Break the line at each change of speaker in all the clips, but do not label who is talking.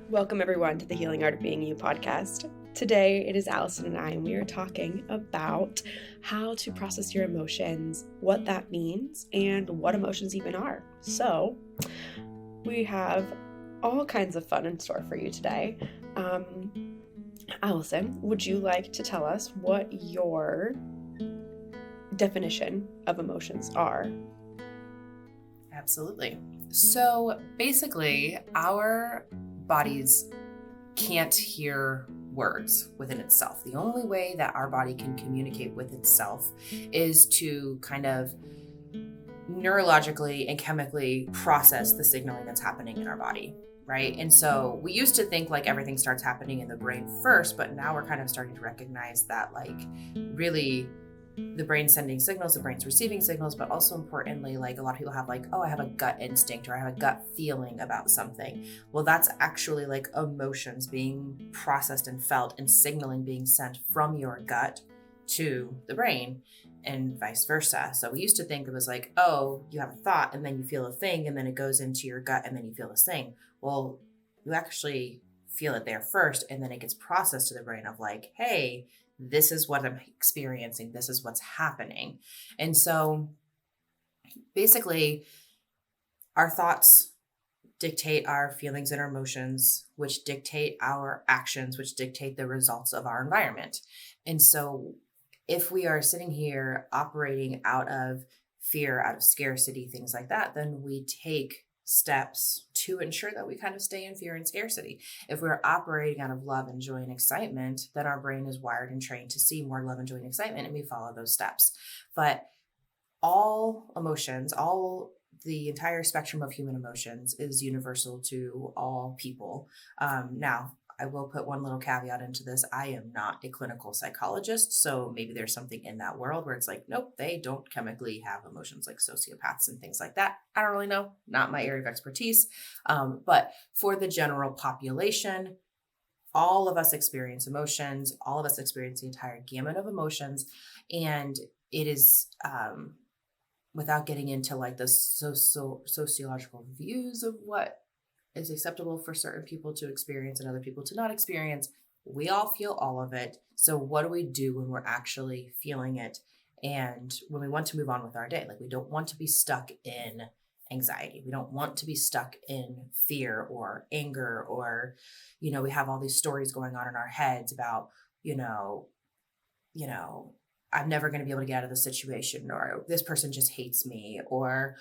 Welcome everyone to the Healing Art of Being You podcast. Today it is Allison and I, and we are talking about how to process your emotions, what that means, and what emotions even are. So we have all kinds of fun in store for you today. Allison, would you like to tell us what your definition of emotions are?
Absolutely. So basically, our bodies can't hear words within itself. The only way that our body can communicate with itself is to kind of neurologically and chemically process the signaling that's happening in our body. Right. And so we used to think like everything starts happening in the brain first, but now we're kind of starting to recognize that really the brain's sending signals, the brain's receiving signals, but also importantly, like a lot of people have oh, I have a gut instinct or I have a gut feeling about something. Well, that's actually like emotions being processed and felt and signaling being sent from your gut to the brain and vice versa. So we used to think it was like, oh, you have a thought and then you feel a thing and then it goes into your gut and then you feel this thing. Well, you actually feel it there first and then it gets processed to the brain of like, hey, this is what I'm experiencing. This is what's happening. And so basically, our thoughts dictate our feelings and our emotions, which dictate our actions, which dictate the results of our environment. And so if we are sitting here operating out of fear, out of scarcity, things like that, then we take steps to ensure that we kind of stay in fear and scarcity. If we're operating out of love and joy and excitement, then our brain is wired and trained to see more love and joy and excitement, and we follow those steps. But all emotions, the entire spectrum of human emotions is universal to all people. Now, I will put one little caveat into this. I am not a clinical psychologist, so maybe there's something in that world where it's like, nope, they don't chemically have emotions like sociopaths and things like that. I don't really know, not my area of expertise. But for the general population, all of us experience emotions, all of us experience the entire gamut of emotions. And it is, without getting into like the sociological views of what is acceptable for certain people to experience and other people to not experience. We all feel all of it. So what do we do when we're actually feeling it? And when we want to move on with our day, like we don't want to be stuck in anxiety. We don't want to be stuck in fear or anger or, we have all these stories going on in our heads about, I'm never going to be able to get out of this situation, or this person just hates me, or,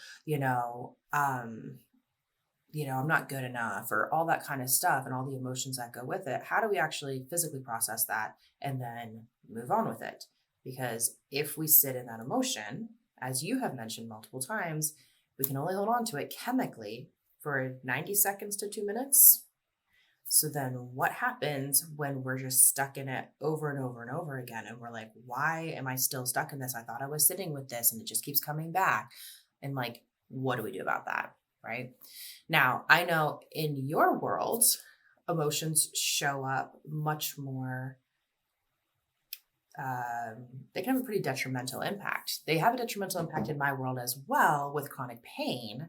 I'm not good enough, or all that kind of stuff and all the emotions that go with it. How do we actually physically process that and then move on with it? Because if we sit in that emotion, as you have mentioned multiple times, we can only hold on to it chemically for 90 seconds to 2 minutes. So then what happens when we're just stuck in it over and over and over again? And we're like, why am I still stuck in this? I thought I was sitting with this and it just keeps coming back. And like, what do we do about that? Right? Now, I know in your world, emotions show up much more, they can have a pretty detrimental impact. They have a detrimental impact in my world as well with chronic pain,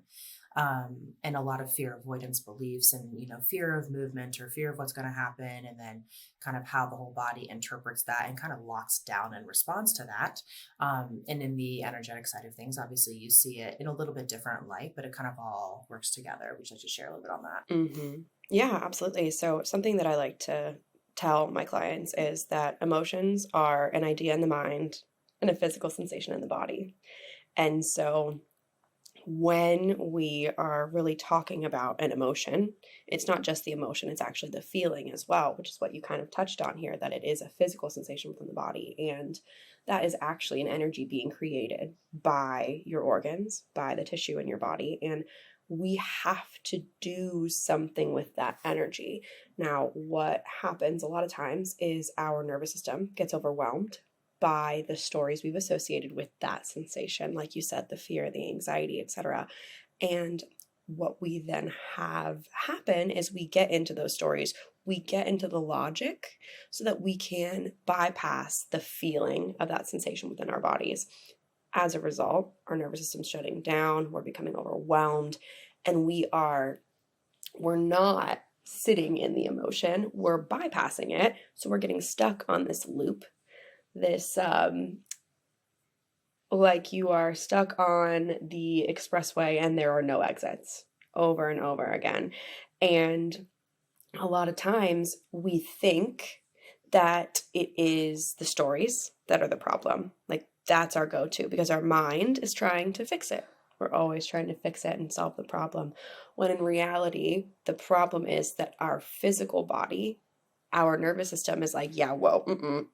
and a lot of fear avoidance beliefs and, fear of movement or fear of what's going to happen. And then kind of how the whole body interprets that and kind of locks down in response to that. And in the energetic side of things, obviously you see it in a little bit different light, but it kind of all works together. Would you like to share a little bit on that?
Mm-hmm. Yeah, absolutely. So something that I like to tell my clients is that emotions are an idea in the mind and a physical sensation in the body. And so when we are really talking about an emotion, it's not just the emotion, it's actually the feeling as well, which is what you kind of touched on here, that it is a physical sensation within the body. And that is actually an energy being created by your organs, by the tissue in your body. And we have to do something with that energy. Now, what happens a lot of times is our nervous system gets overwhelmed by the stories we've associated with that sensation, like you said, the fear, the anxiety, etc. And what we then have happen is we get into those stories, we get into the logic so that we can bypass the feeling of that sensation within our bodies. As a result, our nervous system's shutting down, we're becoming overwhelmed, and we're not sitting in the emotion, we're bypassing it. So we're getting stuck on this loop, this like you are stuck on the expressway and there are no exits over and over again. And a lot of times we think that it is the stories that are the problem. Like that's our go-to because our mind is trying to fix it. We're always trying to fix it and solve the problem. When in reality, the problem is that our physical body, our nervous system is like, yeah, whoa,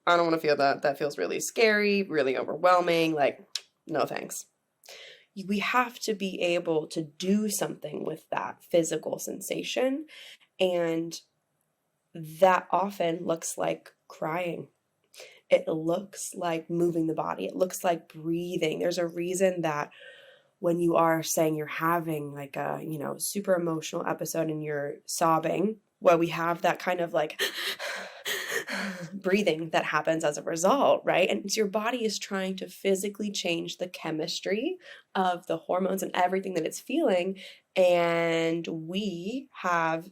I don't want to feel that. That feels really scary, really overwhelming. Like, no thanks. We have to be able to do something with that physical sensation. And that often looks like crying. It looks like moving the body. It looks like breathing. There's a reason that when you are saying you're having like a, super emotional episode and you're sobbing, well, we have that kind of like breathing that happens as a result, right? And so your body is trying to physically change the chemistry of the hormones and everything that it's feeling. And we have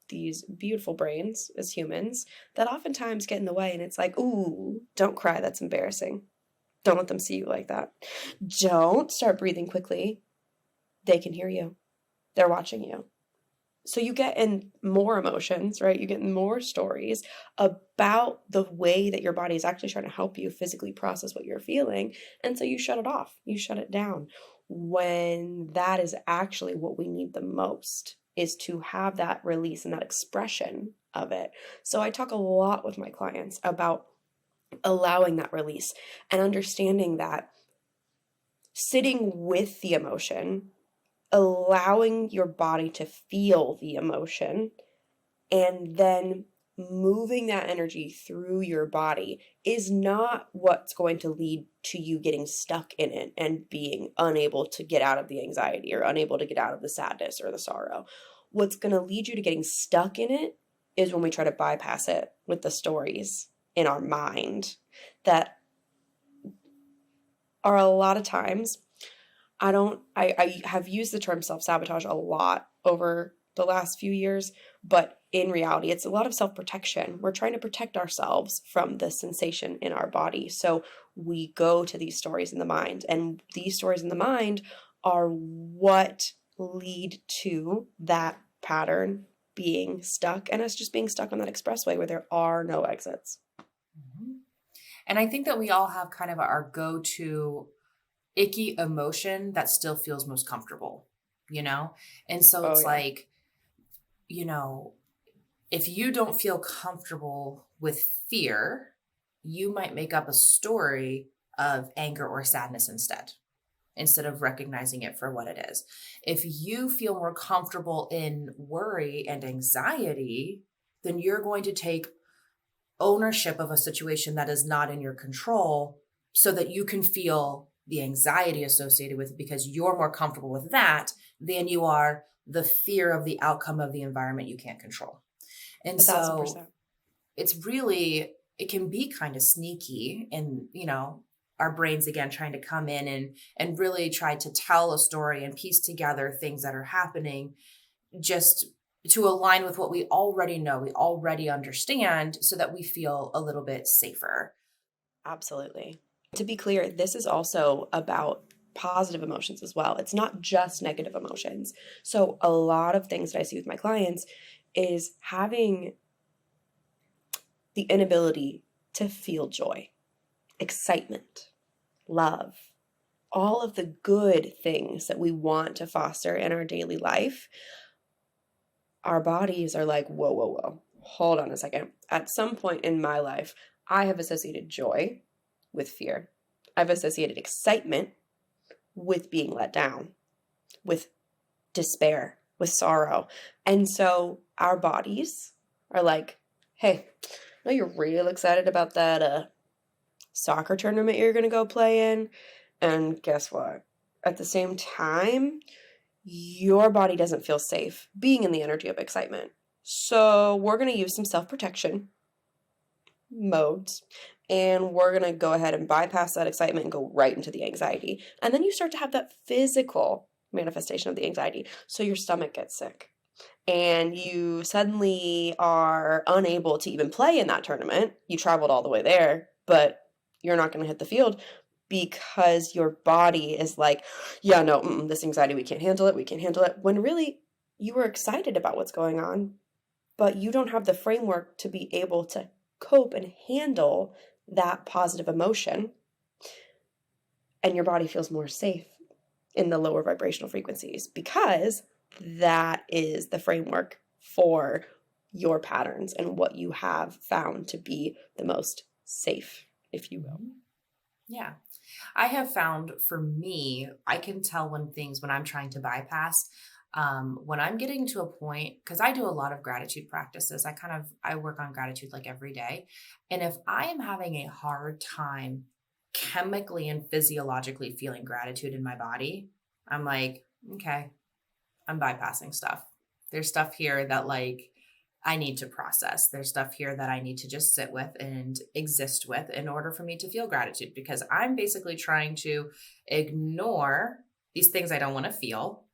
these beautiful brains as humans that oftentimes get in the way. And it's like, ooh, don't cry. That's embarrassing. Don't let them see you like that. Don't start breathing quickly. They can hear you. They're watching you. So you get in more emotions, right? You get in more stories about the way that your body is actually trying to help you physically process what you're feeling. And so you shut it off. You shut it down when that is actually what we need the most, is to have that release and that expression of it. So I talk a lot with my clients about allowing that release and understanding that sitting with the emotion, allowing your body to feel the emotion, and then moving that energy through your body is not what's going to lead to you getting stuck in it and being unable to get out of the anxiety or unable to get out of the sadness or the sorrow. What's going to lead you to getting stuck in it is when we try to bypass it with the stories in our mind that are a lot of times, I have used the term self-sabotage a lot over the last few years, but in reality, it's a lot of self-protection. We're trying to protect ourselves from the sensation in our body. So we go to these stories in the mind, and these stories in the mind are what lead to that pattern being stuck and us just being stuck on that expressway where there are no exits.
Mhm. And I think that we all have kind of our go-to icky emotion that still feels most comfortable, you know? And so
Oh
it's
yeah,
like, if you don't feel comfortable with fear, you might make up a story of anger or sadness instead of recognizing it for what it is. If you feel more comfortable in worry and anxiety, then you're going to take ownership of a situation that is not in your control so that you can feel the anxiety associated with it because you're more comfortable with that than you are the fear of the outcome of the environment you can't control. And so
1,000%.
it can be kind of sneaky and, our brains again trying to come in and really try to tell a story and piece together things that are happening just to align with what we already know, we already understand, so that we feel a little bit safer.
Absolutely. To be clear, this is also about positive emotions as well. It's not just negative emotions. So a lot of things that I see with my clients is having the inability to feel joy, excitement, love, all of the good things that we want to foster in our daily life. Our bodies are like, whoa, whoa, whoa, hold on a second. At some point in my life, I have associated joy with fear. I've associated excitement with being let down, with despair, with sorrow. And so our bodies are like, hey, I know you're real excited about that soccer tournament you're going to go play in. And guess what? At the same time, your body doesn't feel safe being in the energy of excitement. So we're going to use some self-protection modes, and we're going to go ahead and bypass that excitement and go right into the anxiety. And then you start to have that physical manifestation of the anxiety. So your stomach gets sick. and you suddenly are unable to even play in that tournament. You traveled all the way there, but you're not going to hit the field because your body is like, yeah, no, this anxiety, we can't handle it. We can't handle it. When really you were excited about what's going on, but you don't have the framework to be able to cope and handle that positive emotion. And your body feels more safe in the lower vibrational frequencies because that is the framework for your patterns and what you have found to be the most safe, if you will.
Yeah. I have found for me, I can tell when I'm trying to bypass, when I'm getting to a point, because I do a lot of gratitude practices. I work on gratitude like every day. And if I am having a hard time chemically and physiologically feeling gratitude in my body, I'm like, okay, I'm bypassing stuff. There's stuff here that like I need to process. There's stuff here that I need to just sit with and exist with in order for me to feel gratitude, because I'm basically trying to ignore these things I don't want to feel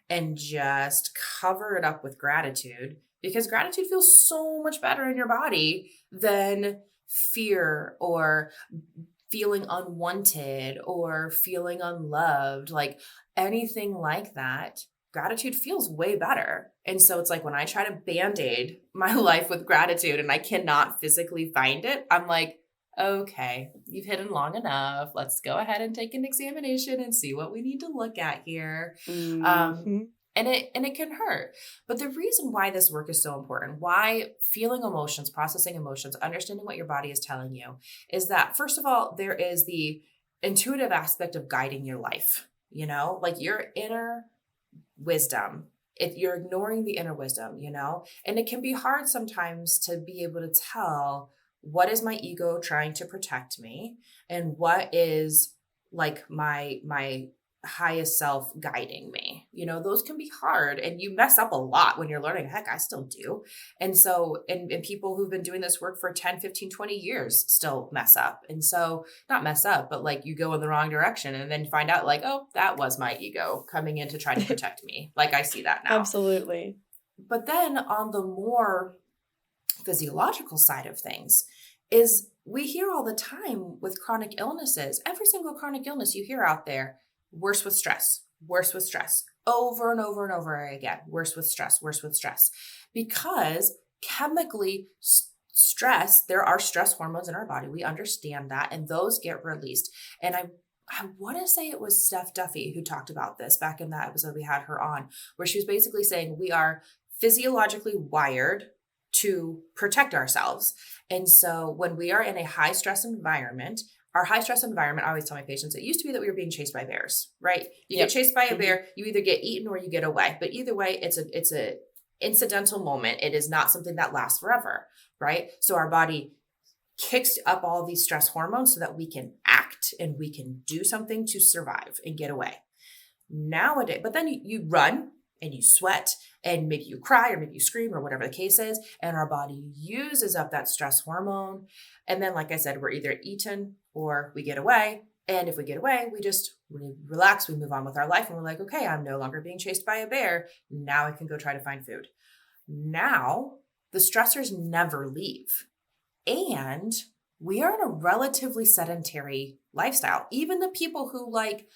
and just cover it up with gratitude, because gratitude feels so much better in your body than fear or feeling unwanted or feeling unloved, like anything like that. Gratitude feels way better. And so it's like when I try to band-aid my life with gratitude and I cannot physically find it, I'm like, okay, you've hidden long enough. Let's go ahead and take an examination and see what we need to look at here.
Mm-hmm.
And it can hurt. But the reason why this work is so important, why feeling emotions, processing emotions, understanding what your body is telling you, is that first of all, there is the intuitive aspect of guiding your life, like your inner wisdom. If you're ignoring the inner wisdom, and it can be hard sometimes to be able to tell what is my ego trying to protect me and what is like my highest self guiding me. Those can be hard, and you mess up a lot when you're learning. Heck, I still do. And so, and people who've been doing this work for 10, 15, 20 years still mess up. And so not mess up, but like you go in the wrong direction and then find out like, oh, that was my ego coming in to try to protect me. Like I see that now.
Absolutely.
But then on the more physiological side of things is we hear all the time with chronic illnesses, every single chronic illness you hear out there, worse with stress, over and over and over again, worse with stress, because chemically stress, there are stress hormones in our body. We understand that, and those get released. And I want to say it was Steph Duffy who talked about this back in that episode we had her on, where she was basically saying we are physiologically wired to protect ourselves. And so when we are in a high stress environment, our high stress environment, I always tell my patients, it used to be that we were being chased by bears, right? You get chased by a bear, you either get eaten or you get away. But either way, it's a incidental moment. It is not something that lasts forever, right? So our body kicks up all these stress hormones so that we can act and we can do something to survive and get away. Nowadays, but then you run and you sweat and maybe you cry or maybe you scream or whatever the case is, and our body uses up that stress hormone. And then, like I said, we're either eaten or we get away. And if we get away, we just relax, we move on with our life, and we're like, okay, I'm no longer being chased by a bear. Now I can go try to find food. Now the stressors never leave. And we are in a relatively sedentary lifestyle. Even the people who like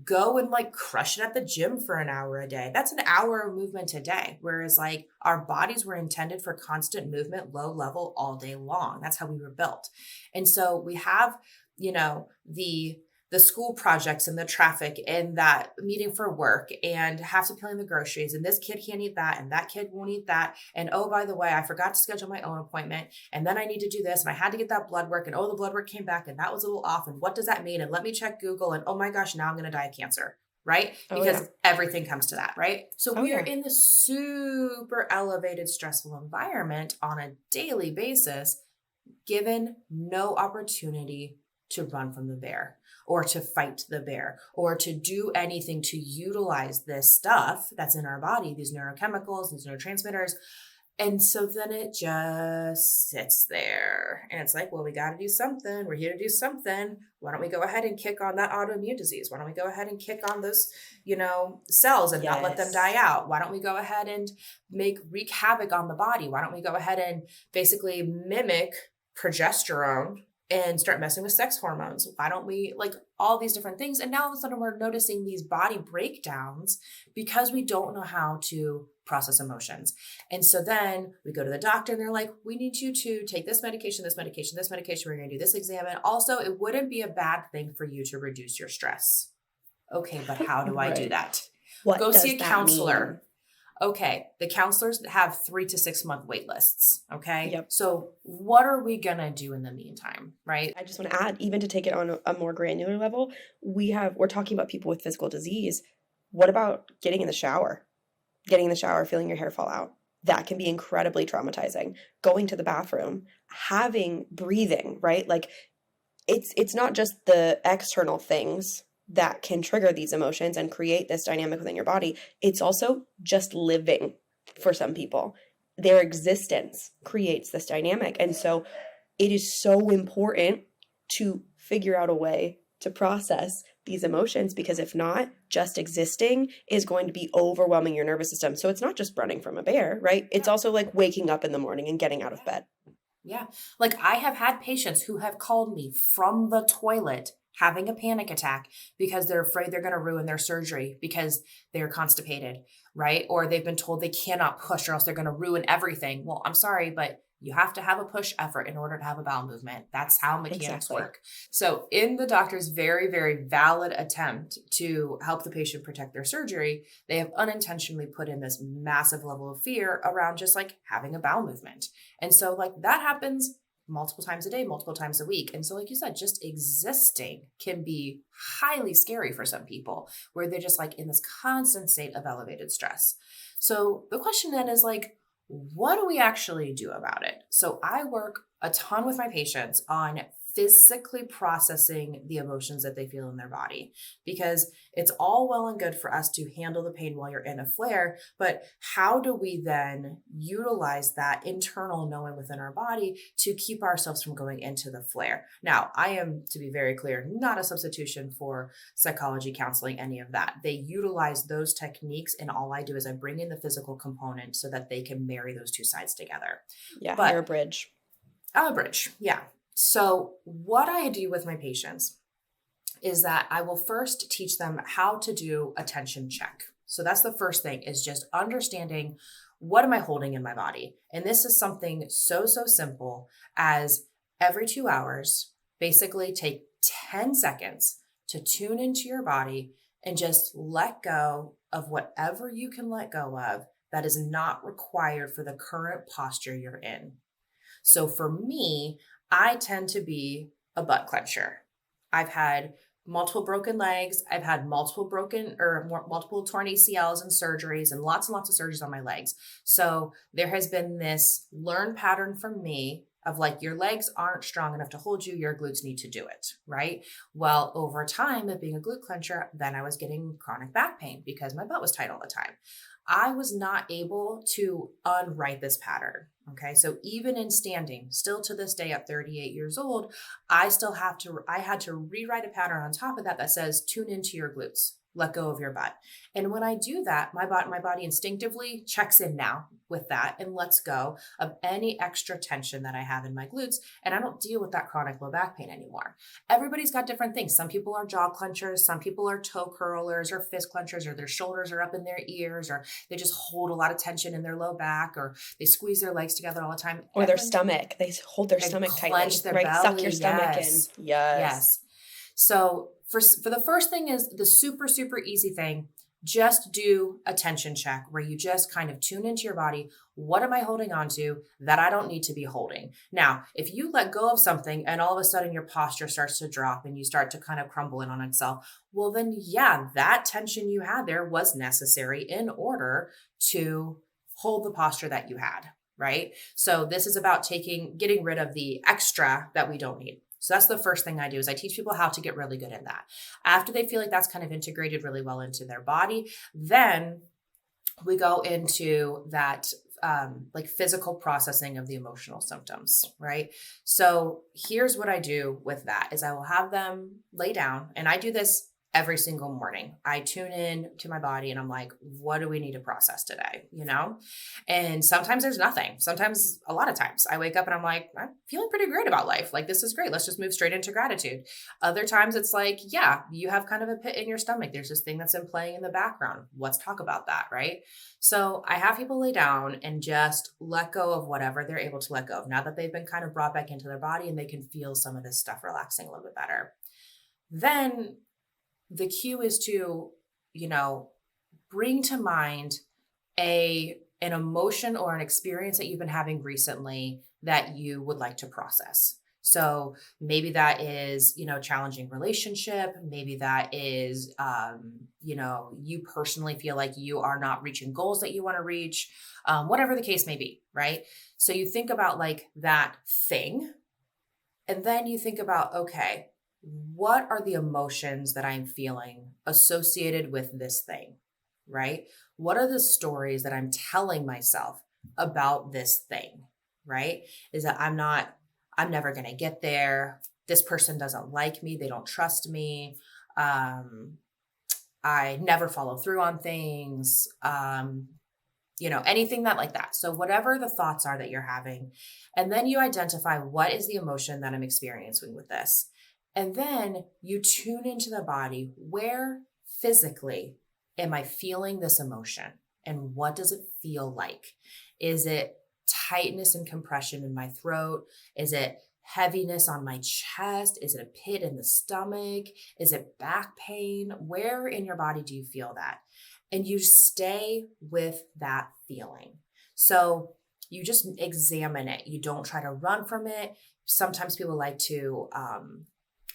go and like crush it at the gym for an hour a day, that's an hour of movement a day. Whereas like our bodies were intended for constant movement, low level all day long. That's how we were built. And so we have, the school projects and the traffic and that meeting for work and have to pay the groceries, and this kid can't eat that and that kid won't eat that. And oh, by the way, I forgot to schedule my own appointment, and then I need to do this, and I had to get that blood work, and oh, the blood work came back and that was a little off, and what does that mean? And let me check Google, and oh my gosh, now I'm going to die of cancer, right? Because everything comes to that, right? So we are in this super elevated, stressful environment on a daily basis, given no opportunity to run from the bear or to fight the bear or to do anything to utilize this stuff that's in our body, these neurochemicals, these neurotransmitters, And so then it just sits there. And it's like, well, we got to do something. We're here to do something. Why don't we go ahead and kick on that autoimmune disease? Why don't we go ahead and kick on those, cells and not let them die
Yes.
out? Why don't we go ahead and wreak havoc on the body? Why don't we go ahead and basically mimic progesterone and start messing with sex hormones? Why don't we, like, all these different things? And now all of a sudden we're noticing these body breakdowns because we don't know how to process emotions. And so then we go to the doctor and they're like, we need you to take this medication, this medication, this medication. We're going to do this exam. And also, it wouldn't be a bad thing for you to reduce your stress. Okay, but how do I do
Right.
that?
What
Go see
does
a
that mean?
counselor. Okay, the counselors have 3 to 6 month wait lists. Okay,
Yep.
so what are we going to do in the meantime? Right?
I just want to add, even to take it on a more granular level, we're talking about people with physical disease. What about getting in the shower? Getting in the shower, feeling your hair fall out. That can be incredibly traumatizing. Going to the bathroom, having breathing, right? Like it's not just the external things that can trigger these emotions and create this dynamic within your body. It's also just living for some people. Their existence creates this dynamic. And so it is so important to figure out a way to process these emotions, because if not, just existing is going to be overwhelming your nervous system. So it's not just running from a bear, right? It's also like waking up in the morning and getting out of bed.
Yeah. Like, I have had patients who have called me from the toilet having a panic attack because they're afraid they're going to ruin their surgery because they're constipated, right? Or they've been told they cannot push or else they're going to ruin everything. Well, I'm sorry, but you have to have a push effort in order to have a bowel movement. That's how mechanics
Exactly.
work. So, in the doctor's very, very valid attempt to help the patient protect their surgery, they have unintentionally put in this massive level of fear around just like having a bowel movement. And so, like, that happens multiple times a day, multiple times a week. And so, like you said, just existing can be highly scary for some people, where they're just like in this constant state of elevated stress. So the question then is like, what do we actually do about it? So I work a ton with my patients on physically processing the emotions that they feel in their body, because it's all well and good for us to handle the pain while you're in a flare, but how do we then utilize that internal knowing within our body to keep ourselves from going into the flare? Now, I am, to be very clear, not a substitution for psychology, counseling, any of that. They utilize those techniques, and all I do is I bring in the physical component so that they can marry those two sides together.
Yeah,
But
you're a bridge.
I'm a bridge, yeah. So what I do with my patients is that I will first teach them how to do a tension check. So that's the first thing, is just understanding, what am I holding in my body? And this is something so, so simple as every 2 hours, basically take 10 seconds to tune into your body and just let go of whatever you can let go of that is not required for the current posture you're in. So for me, I tend to be a butt clencher. I've had multiple broken legs. I've had multiple torn ACLs and surgeries, and lots of surgeries on my legs. So there has been this learned pattern from me of like, your legs aren't strong enough to hold you, your glutes need to do it, right? Well, over time of being a glute clencher, then I was getting chronic back pain because my butt was tight all the time. I was not able to unwrite this pattern. Okay. So even in standing, still to this day at 38 years old, I had to rewrite a pattern on top of that that says, tune into your glutes, let go of your butt. And when I do that, my body instinctively checks in now with that and lets go of any extra tension that I have in my glutes. And I don't deal with that chronic low back pain anymore. Everybody's got different things. Some people are jaw clenchers, some people are toe curlers or fist clenchers, or their shoulders are up in their ears, or they just hold a lot of tension in their low back, or they squeeze their legs together all the time.
Or their stomach. They hold their stomach tightly,
Clench their
right? Suck
belly.
your stomach in.
Yes.
Yes.
Yes. So for the first thing is the super, super easy thing. Just do a tension check where you just kind of tune into your body. What am I holding on to that I don't need to be holding? Now, if you let go of something and all of a sudden your posture starts to drop and you start to kind of crumble in on itself, well, then yeah, that tension you had there was necessary in order to hold the posture that you had, right? So this is about getting rid of the extra that we don't need. So that's the first thing I do, is I teach people how to get really good at that. After they feel like that's kind of integrated really well into their body, then we go into that like physical processing of the emotional symptoms, right? So here's what I do with that is I will have them lay down, and I do this every single morning. I tune in to my body and I'm like, what do we need to process today? You know? And sometimes there's nothing. Sometimes, a lot of times, I wake up and I'm like, I'm feeling pretty great about life. Like, this is great. Let's just move straight into gratitude. Other times it's like, yeah, you have kind of a pit in your stomach. There's this thing that's been playing in the background. Let's talk about that, right? So I have people lay down and just let go of whatever they're able to let go of now that they've been kind of brought back into their body and they can feel some of this stuff relaxing a little bit better. Then the cue is to, you know, bring to mind an emotion or an experience that you've been having recently that you would like to process. So maybe that is, you know, challenging relationship. Maybe that is, you know, you personally feel like you are not reaching goals that you want to reach, whatever the case may be, right? So you think about like that thing, and then you think about, okay, what are the emotions that I'm feeling associated with this thing, right? What are the stories that I'm telling myself about this thing, right? Is that I'm never going to get there. This person doesn't like me. They don't trust me. Um, I never follow through on things. You know, anything that like that. So whatever the thoughts are that you're having, and then you identify what is the emotion that I'm experiencing with this. And then you tune into the body. Where physically am I feeling this emotion? And what does it feel like? Is it tightness and compression in my throat? Is it heaviness on my chest? Is it a pit in the stomach? Is it back pain? Where in your body do you feel that? And you stay with that feeling. So you just examine it. You don't try to run from it. Sometimes people like to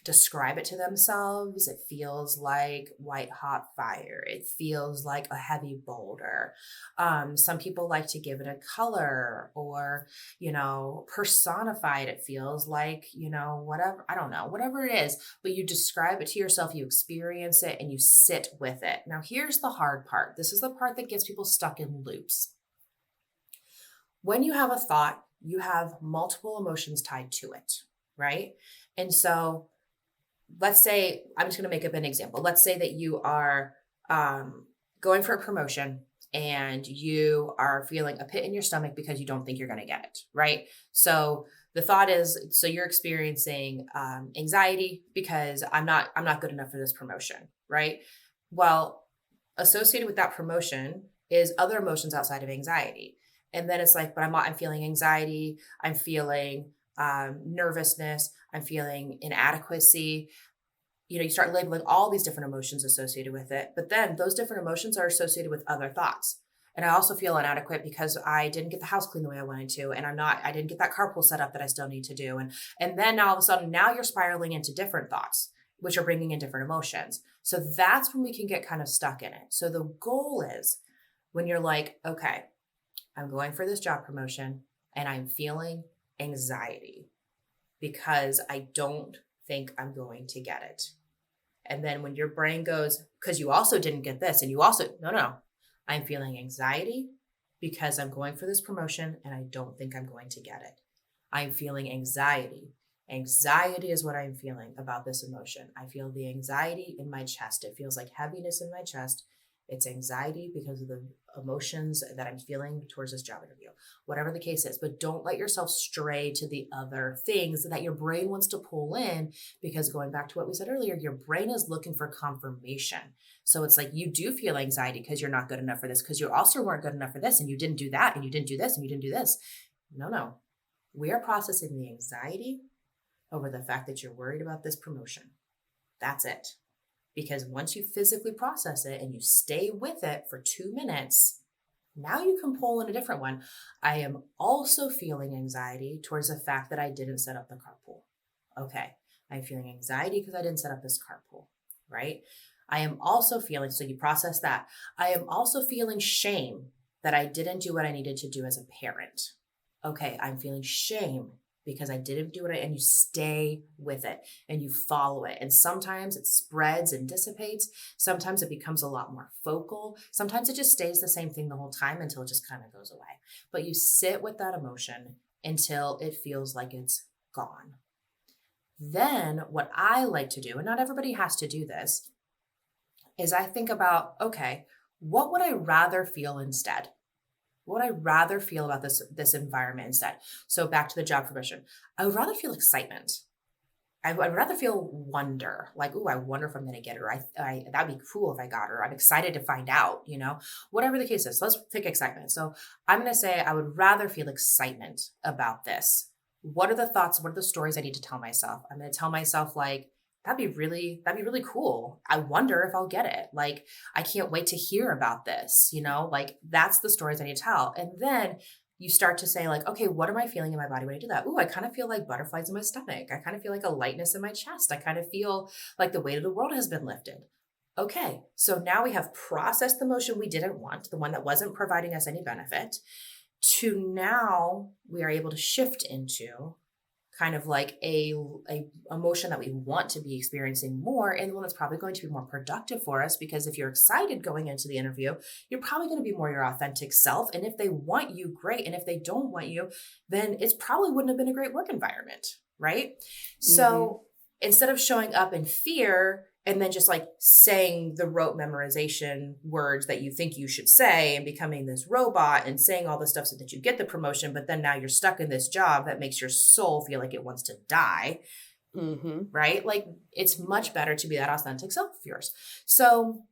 describe it to themselves. It feels like white hot fire. It feels like a heavy boulder. Some people like to give it a color or, you know, personify it. It feels like, you know, whatever, I don't know, whatever it is, but you describe it to yourself, you experience it, and you sit with it. Now, here's the hard part. This is the part that gets people stuck in loops. When you have a thought, you have multiple emotions tied to it, right? And so let's say, I'm just going to make up an example. Let's say that you are going for a promotion and you are feeling a pit in your stomach because you don't think you're going to get it, right? So the thought is, so you're experiencing anxiety because I'm not good enough for this promotion, right? Well, associated with that promotion is other emotions outside of anxiety. And then it's like, but I'm feeling anxiety. I'm feeling nervousness. I'm feeling inadequacy. You know, you start labeling all these different emotions associated with it, but then those different emotions are associated with other thoughts. And I also feel inadequate because I didn't get the house clean the way I wanted to, and I didn't get that carpool set up that I still need to do. And then all of a sudden, now you're spiraling into different thoughts, which are bringing in different emotions. So that's when we can get kind of stuck in it. So the goal is when you're like, okay, I'm going for this job promotion and I'm feeling anxiety because I don't think I'm going to get it. And then when your brain goes, because you also didn't get this, and you also, no, I'm feeling anxiety because I'm going for this promotion and I don't think I'm going to get it. I'm feeling anxiety. Anxiety is what I'm feeling about this emotion. I feel the anxiety in my chest. It feels like heaviness in my chest. It's anxiety because of the emotions that I'm feeling towards this job interview, whatever the case is. But don't let yourself stray to the other things that your brain wants to pull in, because going back to what we said earlier, your brain is looking for confirmation. So it's like you do feel anxiety because you're not good enough for this, because you also weren't good enough for this, and you didn't do that, and you didn't do this, and you didn't do this. No. We are processing the anxiety over the fact that you're worried about this promotion. That's it. Because once you physically process it and you stay with it for 2 minutes, now you can pull in a different one. I am also feeling anxiety towards the fact that I didn't set up the carpool. Okay, I'm feeling anxiety because I didn't set up this carpool, right? I am also feeling, so you process that. I am also feeling shame that I didn't do what I needed to do as a parent. Okay, I'm feeling shame because I didn't do it. And you stay with it and you follow it. And sometimes it spreads and dissipates. Sometimes it becomes a lot more focal. Sometimes it just stays the same thing the whole time until it just kind of goes away. But you sit with that emotion until it feels like it's gone. Then what I like to do, and not everybody has to do this, is I think about, okay, what would I rather feel instead? What would I rather feel about this environment instead? So back to the job promotion. I would rather feel excitement. I'd rather feel wonder, like, ooh, I wonder if I'm going to get her. That'd be cool if I got her. I'm excited to find out, whatever the case is. So let's pick excitement. So I'm going to say I would rather feel excitement about this. What are the thoughts? What are the stories I need to tell myself? I'm going to tell myself like, that'd be really cool. I wonder if I'll get it. Like, I can't wait to hear about this, like that's the stories I need to tell. And then you start to say like, okay, what am I feeling in my body when I do that? Ooh, I kind of feel like butterflies in my stomach. I kind of feel like a lightness in my chest. I kind of feel like the weight of the world has been lifted. Okay, so now we have processed the emotion we didn't want, the one that wasn't providing us any benefit, to now we are able to shift into kind of like a emotion that we want to be experiencing more, and one that's probably going to be more productive for us, because if you're excited going into the interview, you're probably going to be more your authentic self. And if they want you, great. And if they don't want you, then it's probably wouldn't have been a great work environment, right? So instead of showing up in fear and then just like saying the rote memorization words that you think you should say and becoming this robot and saying all the stuff so that you get the promotion, but then now you're stuck in this job that makes your soul feel like it wants to die, right? Like, it's much better to be that authentic self of yours. So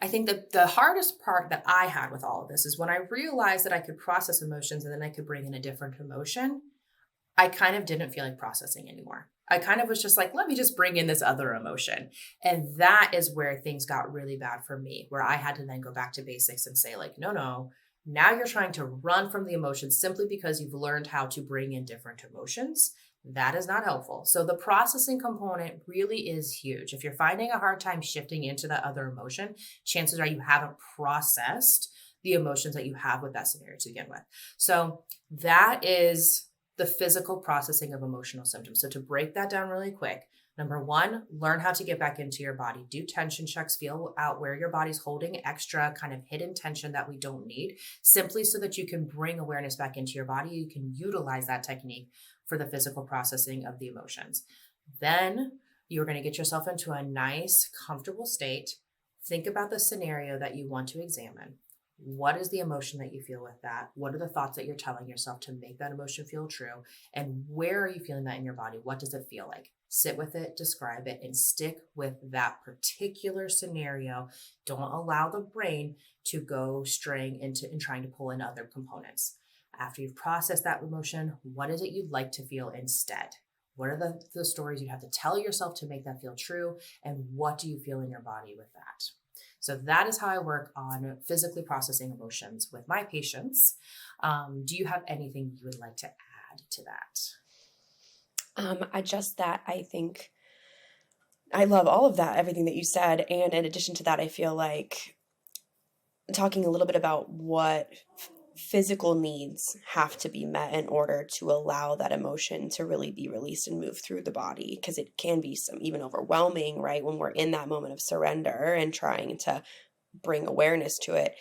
I think that the hardest part that I had with all of this is when I realized that I could process emotions and then I could bring in a different emotion, I kind of didn't feel like processing anymore. I kind of was just like, let me just bring in this other emotion. And that is where things got really bad for me, where I had to then go back to basics and say like, no, now you're trying to run from the emotions simply because you've learned how to bring in different emotions. That is not helpful. So the processing component really is huge. If you're finding a hard time shifting into that other emotion, chances are you haven't processed the emotions that you have with that scenario to begin with. So that is the physical processing of emotional symptoms. So to break that down really quick, number one, learn how to get back into your body. Do tension checks, feel out where your body's holding extra kind of hidden tension that we don't need, simply so that you can bring awareness back into your body. You can utilize that technique for the physical processing of the emotions. Then you're going to get yourself into a nice, comfortable state. Think about the scenario that you want to examine. What is the emotion that you feel with that? What are the thoughts that you're telling yourself to make that emotion feel true? And where are you feeling that in your body? What does it feel like? Sit with it, describe it, and stick with that particular scenario. Don't allow the brain to go straying into and trying to pull in other components. After you've processed that emotion, what is it you'd like to feel instead? What are the stories you have to tell yourself to make that feel true? And what do you feel in your body with that? So that is how I work on physically processing emotions with my patients. Do you have anything you would like to add to that?
I think I love all of that, everything that you said. And in addition to that, I feel like talking a little bit about what physical needs have to be met in order to allow that emotion to really be released and move through the body, because it can be even overwhelming, right? When we're in that moment of surrender and trying to bring awareness to it.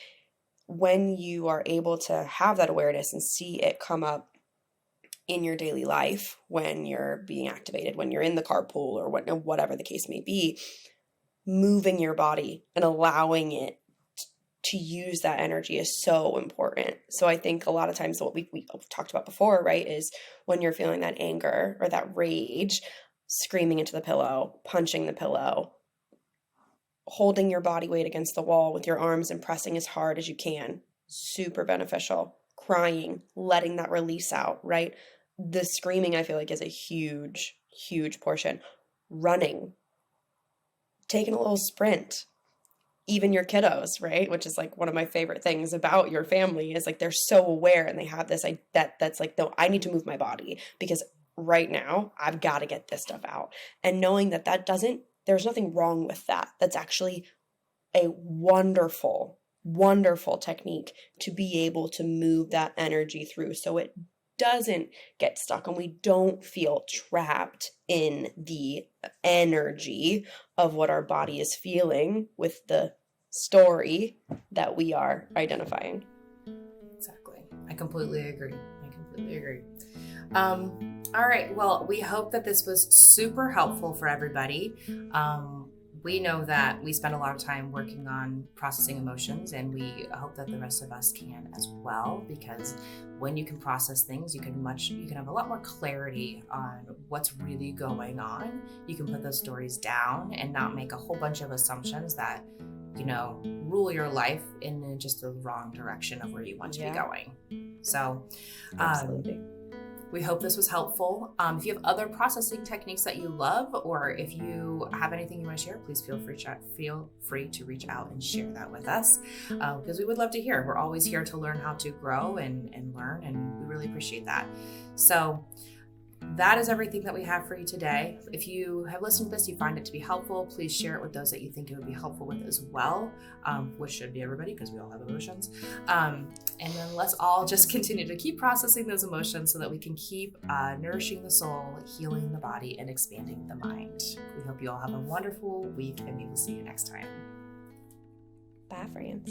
When you are able to have that awareness and see it come up in your daily life, when you're being activated, when you're in the carpool or whatever the case may be, moving your body and allowing it to use that energy is so important. So I think a lot of times what we talked about before, right, is when you're feeling that anger or that rage, screaming into the pillow, punching the pillow, holding your body weight against the wall with your arms and pressing as hard as you can, super beneficial. Crying, letting that release out, right? The screaming, I feel like, is a huge, huge portion. Running, taking a little sprint, even your kiddos, right? Which is like one of my favorite things about your family is like they're so aware and they have this that's like, no, I need to move my body because right now I've got to get this stuff out. And knowing that there's nothing wrong with that. That's actually a wonderful, wonderful technique to be able to move that energy through so it doesn't get stuck and we don't feel trapped in the energy of what our body is feeling with the story that we are identifying.
Exactly. I completely agree. All right. Well, we hope that this was super helpful for everybody. We know that we spend a lot of time working on processing emotions, and we hope that the rest of us can as well, because when you can process things, you can have a lot more clarity on what's really going on. You can put those stories down and not make a whole bunch of assumptions that, rule your life in just the wrong direction of where you want to be going. So,
absolutely.
We hope this was helpful. If you have other processing techniques that you love, or if you have anything you want to share, please feel free to reach out and share that with us, because we would love to hear. We're always here to learn how to grow and learn, and we really appreciate that. So that is everything that we have for you today. If you have listened to this, you find it to be helpful, please share it with those that you think it would be helpful with as well, which should be everybody, because we all have emotions. And then let's all just continue to keep processing those emotions so that we can keep nourishing the soul, healing the body, and expanding the mind. We hope you all have a wonderful week, and we will see you next time.
Bye, friends.